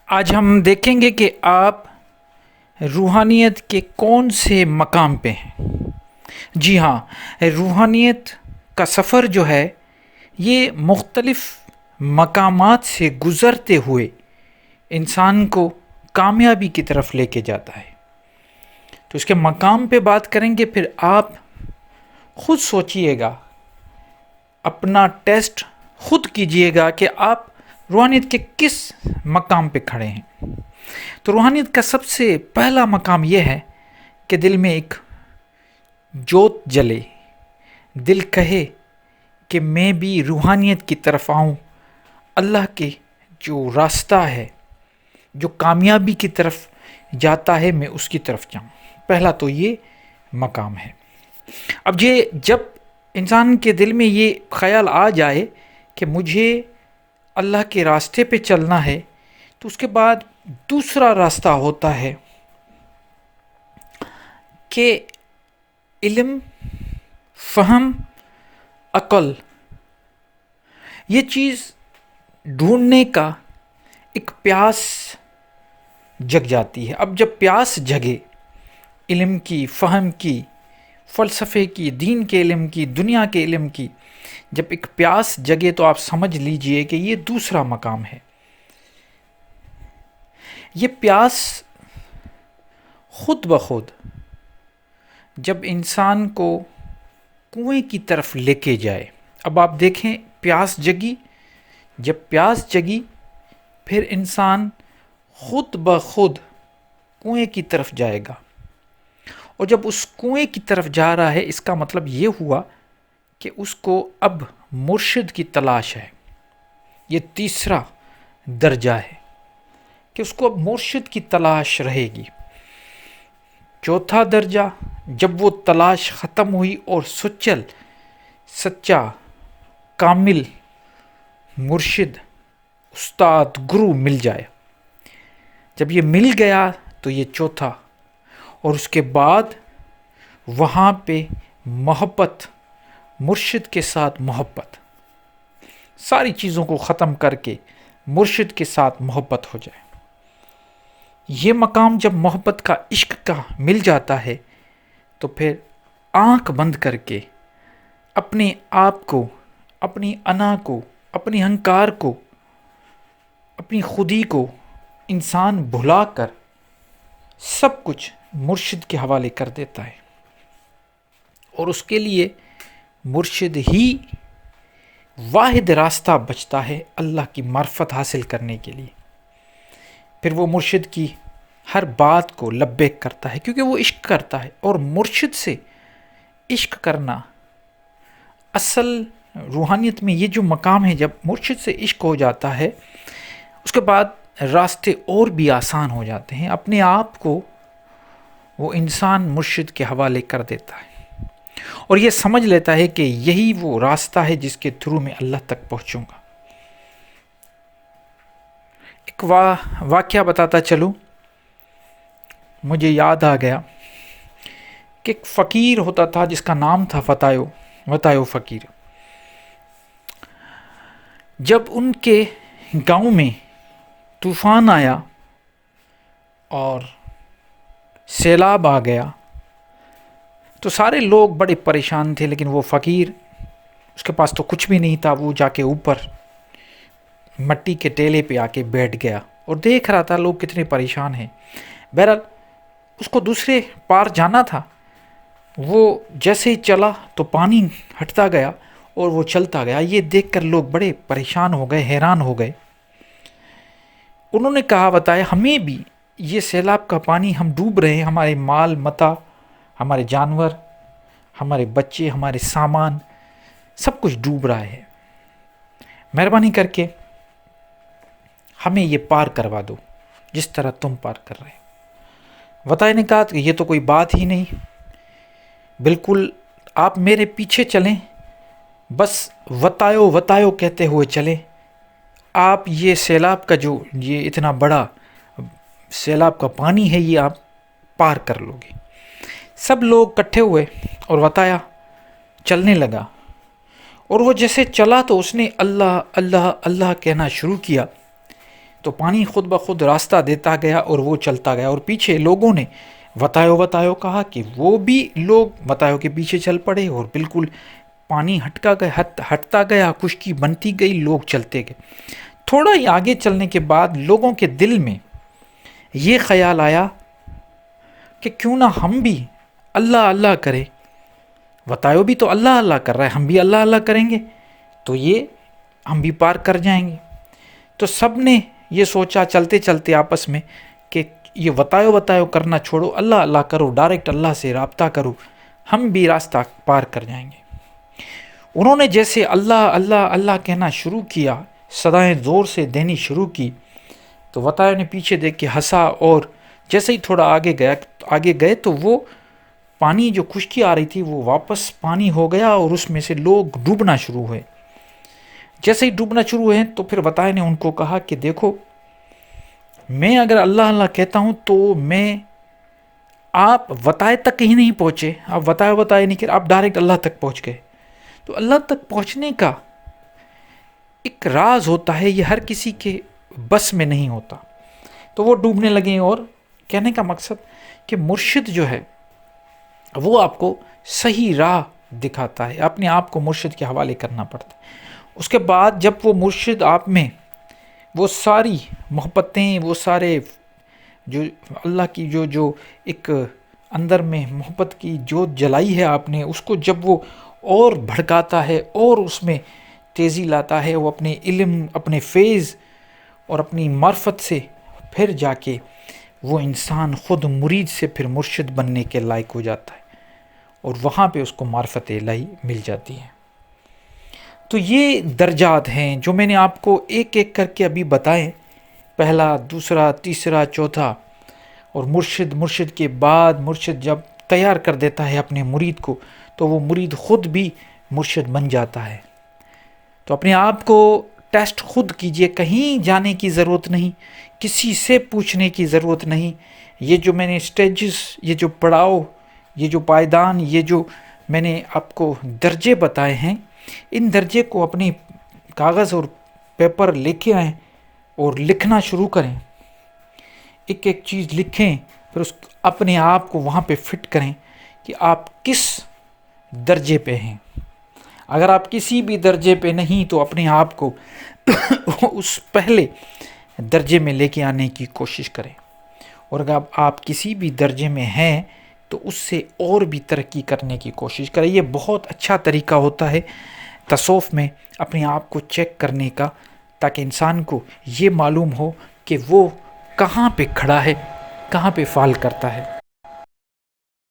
آج ہم دیکھیں گے کہ آپ روحانیت کے کون سے مقام پہ ہیں۔ جی ہاں، روحانیت کا سفر جو ہے یہ مختلف مقامات سے گزرتے ہوئے انسان کو کامیابی کی طرف لے کے جاتا ہے۔ تو اس کے مقام پہ بات کریں گے، پھر آپ خود سوچئے گا، اپنا ٹیسٹ خود کیجئے گا کہ آپ روحانیت کے کس مقام پہ کھڑے ہیں۔ تو روحانیت کا سب سے پہلا مقام یہ ہے کہ دل میں ایک جوت جلے، دل کہے کہ میں بھی روحانیت کی طرف آؤں، اللہ کے جو راستہ ہے، جو کامیابی کی طرف جاتا ہے، میں اس کی طرف جاؤں۔ پہلا تو یہ مقام ہے۔ اب یہ جب انسان کے دل میں یہ خیال آ جائے کہ مجھے اللہ کے راستے پہ چلنا ہے، تو اس کے بعد دوسرا راستہ ہوتا ہے کہ علم، فہم، عقل، یہ چیز ڈھونڈنے کا ایک پیاس جگ جاتی ہے۔ اب جب پیاس جگے، علم کی، فہم کی، فلسفے کی، دین کے علم کی، دنیا کے علم کی، جب ایک پیاس جگے تو آپ سمجھ لیجئے کہ یہ دوسرا مقام ہے۔ یہ پیاس خود بخود جب انسان کو کنویں کی طرف لے کے جائے، اب آپ دیکھیں پیاس جگی، جب پیاس جگی پھر انسان خود بخود کنویں کی طرف جائے گا، اور جب اس کنویں کی طرف جا رہا ہے، اس کا مطلب یہ ہوا کہ اس کو اب مرشد کی تلاش ہے۔ یہ تیسرا درجہ ہے کہ اس کو اب مرشد کی تلاش رہے گی۔ چوتھا درجہ، جب وہ تلاش ختم ہوئی اور سچا کامل مرشد، استاد، گرو مل جائے، جب یہ مل گیا تو یہ چوتھا، اور اس کے بعد وہاں پہ محبت، مرشد کے ساتھ محبت، ساری چیزوں کو ختم کر کے مرشد کے ساتھ محبت ہو جائے۔ یہ مقام جب محبت کا، عشق کا مل جاتا ہے تو پھر آنکھ بند کر کے اپنے آپ کو، اپنی انا کو، اپنی اہنکار کو، اپنی خودی کو انسان بھلا کر سب کچھ مرشد کے حوالے کر دیتا ہے، اور اس کے لیے مرشد ہی واحد راستہ بچتا ہے اللہ کی معرفت حاصل کرنے کے لیے۔ پھر وہ مرشد کی ہر بات کو لبیک کرتا ہے، کیونکہ وہ عشق کرتا ہے، اور مرشد سے عشق کرنا اصل روحانیت میں یہ جو مقام ہے، جب مرشد سے عشق ہو جاتا ہے اس کے بعد راستے اور بھی آسان ہو جاتے ہیں۔ اپنے آپ کو وہ انسان مرشد کے حوالے کر دیتا ہے اور یہ سمجھ لیتا ہے کہ یہی وہ راستہ ہے جس کے تھرو میں اللہ تک پہنچوں گا۔ ایک واقعہ بتاتا چلوں، مجھے یاد آ گیا کہ ایک فقیر ہوتا تھا جس کا نام تھا وتایو فقیر۔ جب ان کے گاؤں میں طوفان آیا اور سیلاب آ گیا تو سارے لوگ بڑے پریشان تھے، لیکن وہ فقیر، اس کے پاس تو کچھ بھی نہیں تھا، وہ جا کے اوپر مٹی کے ٹیلے پہ آ کے بیٹھ گیا اور دیکھ رہا تھا لوگ کتنے پریشان ہیں۔ بہرحال اس کو دوسرے پار جانا تھا، وہ جیسے ہی چلا تو پانی ہٹتا گیا اور وہ چلتا گیا۔ یہ دیکھ کر لوگ بڑے پریشان ہو گئے، حیران ہو گئے۔ انہوں نے کہا، بتایا ہمیں بھی یہ سیلاب کا پانی، ہم ڈوب رہے ہیں، ہمارے مال متا، ہمارے جانور، ہمارے بچے، ہمارے سامان، سب کچھ ڈوب رہا ہے، مہربانی کر کے ہمیں یہ پار کروا دو جس طرح تم پار کر رہے ہو۔ وتائے نے کہا کہ یہ تو کوئی بات ہی نہیں، بالکل آپ میرے پیچھے چلیں، بس وتایو کہتے ہوئے چلیں، آپ یہ سیلاب کا جو یہ اتنا بڑا سیلاب کا پانی ہے یہ آپ پار کر لو گے۔ سب لوگ اکٹھے ہوئے اور وتایا چلنے لگا، اور وہ جیسے چلا تو اس نے اللہ اللہ اللہ کہنا شروع کیا، تو پانی خود بخود راستہ دیتا گیا اور وہ چلتا گیا، اور پیچھے لوگوں نے وتایو کہا کہ وہ بھی لوگ وتایو کے پیچھے چل پڑے، اور بالکل پانی ہٹتا گیا، خشکی بنتی گئی، لوگ چلتے گئے۔ تھوڑا ہی آگے چلنے کے بعد لوگوں کے دل میں یہ خیال آیا کہ کیوں نہ ہم بھی اللہ اللہ کریں، وتایو بھی تو اللہ اللہ کر رہا ہے، ہم بھی اللہ اللہ کریں گے تو یہ ہم بھی پار کر جائیں گے۔ تو سب نے یہ سوچا چلتے چلتے آپس میں کہ یہ وتایو کرنا چھوڑو، اللہ اللہ کرو، ڈائریکٹ اللہ سے رابطہ کرو، ہم بھی راستہ پار کر جائیں گے۔ انہوں نے جیسے اللہ اللہ اللہ کہنا شروع کیا، صدائیں زور سے دینی شروع کی، تو وتایو نے پیچھے دیکھ کے ہنسا، اور جیسے ہی تھوڑا آگے گئے تو وہ پانی جو خشکی آ رہی تھی وہ واپس پانی ہو گیا، اور اس میں سے لوگ ڈوبنا شروع ہوئے۔ جیسے ہی ڈوبنا شروع ہوئے تو پھر وتایو نے ان کو کہا کہ دیکھو، میں اگر اللہ اللہ کہتا ہوں تو آپ وتایو تک ہی نہیں پہنچے، آپ وتایو نہیں کہ آپ ڈائریکٹ اللہ تک پہنچ گئے۔ تو اللہ تک پہنچنے کا ایک راز ہوتا ہے، یہ ہر کسی کے بس میں نہیں ہوتا۔ تو وہ ڈوبنے لگے، اور کہنے کا مقصد کہ مرشد جو ہے وہ آپ کو صحیح راہ دکھاتا ہے، اپنے آپ کو مرشد کے حوالے کرنا پڑتا ہے۔ اس کے بعد جب وہ مرشد آپ میں وہ ساری محبتیں، وہ سارے جو اللہ کی جو ایک اندر میں محبت کی جوت جلائی ہے آپ نے، اس کو جب وہ اور بھڑکاتا ہے اور اس میں تیزی لاتا ہے، وہ اپنے علم، اپنے فیض اور اپنی معرفت سے پھر جا کے وہ انسان خود مرید سے پھر مرشد بننے کے لائق ہو جاتا ہے، اور وہاں پہ اس کو معرفت الہی مل جاتی ہے۔ تو یہ درجات ہیں جو میں نے آپ کو ایک ایک کر کے ابھی بتائے، پہلا، دوسرا، تیسرا، چوتھا، اور مرشد کے بعد مرشد جب تیار کر دیتا ہے اپنے مرید کو تو وہ مرید خود بھی مرشد بن جاتا ہے۔ تو اپنے آپ کو ٹیسٹ خود کیجئے، کہیں جانے کی ضرورت نہیں، کسی سے پوچھنے کی ضرورت نہیں۔ یہ جو میں نے سٹیجز، یہ جو پڑاؤ، یہ جو پائدان، یہ جو میں نے آپ کو درجے بتائے ہیں، ان درجے کو اپنے کاغذ اور پیپر لے کے آئیں اور لکھنا شروع کریں، ایک ایک چیز لکھیں، پھر اپنے آپ کو وہاں پہ فٹ کریں کہ آپ کس درجے پہ ہیں۔ اگر آپ کسی بھی درجے پہ نہیں تو اپنے آپ کو اس پہلے درجے میں لے کے آنے کی کوشش کریں، اور اگر آپ کسی بھی درجے میں ہیں تو اس سے اور بھی ترقی کرنے کی کوشش کریں۔ یہ بہت اچھا طریقہ ہوتا ہے تصوف میں اپنے آپ کو چیک کرنے کا، تاکہ انسان کو یہ معلوم ہو کہ وہ کہاں پہ کھڑا ہے، کہاں پہ فال کرتا ہے۔